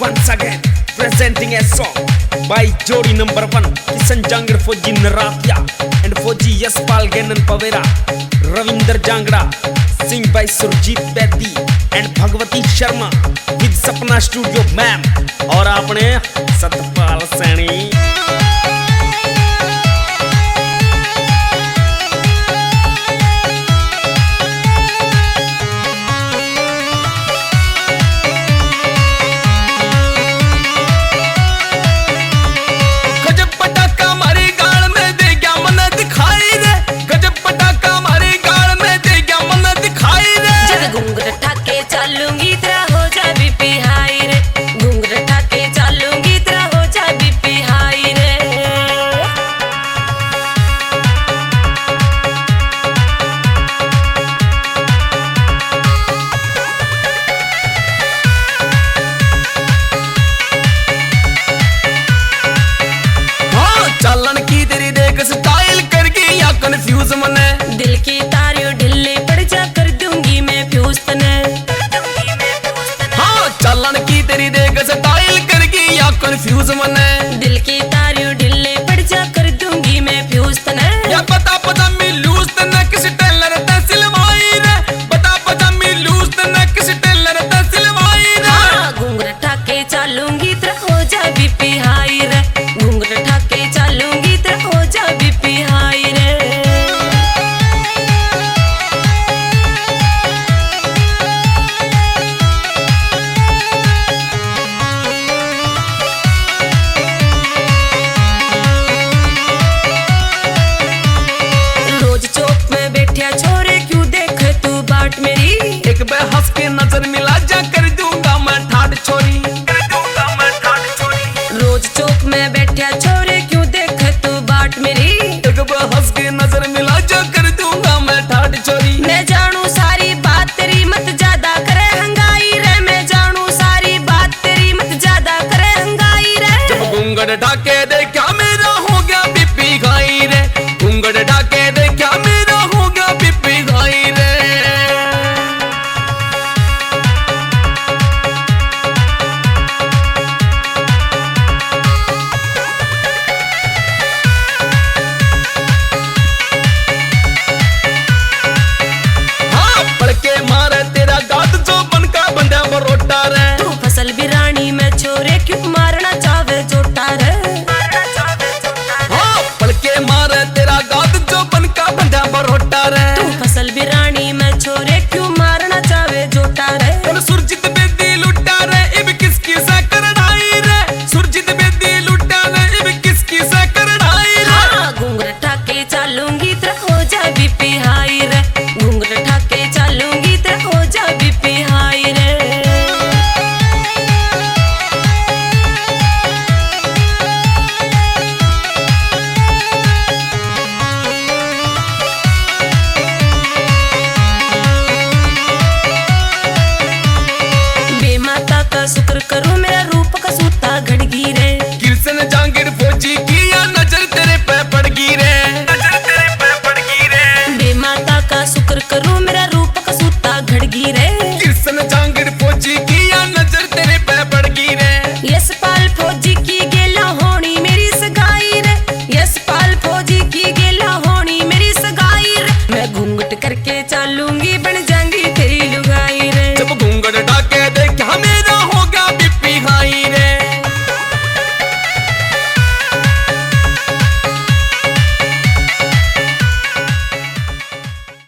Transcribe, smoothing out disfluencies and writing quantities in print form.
Once again, presenting a song by Jodi number 1, Kisan Jangra Fauji Naratia and Fauji Yaspal Ganan Pavera, Ravinder Jangra, sing by Surjit Bedi and Bhagwati Sharma with Sapna Studio Ma'am और आपने सतपाल सैनी। चालन की तेरी देख style कर गई या confuse मने, दिल की तारियों ढिल्ली पड़ जा कर दूंगी मैं फ्यूज तने। हाँ चालन की तेरी देख स्टाइल कर गई या कंफ्यूज मने, दिल की तारियों ढिल्ली पड़ जा कर दूंगी मैं फ्यूज तने। या बता पजामी लूज तने किस टेलर ते सिलवाई रे, बता पजामी लूज तने किस टेलर ते सिलवाई रे। हाँ घूंघट ठाके चलूंगी तेरा हो जा बीपी हाई रे, घूंघट ठाके चलूंगी तेरा हो जा बीपी हाई रे। रोज चौक में बैठा छोरे क्यों देखे तू बाट मेरी, एक बे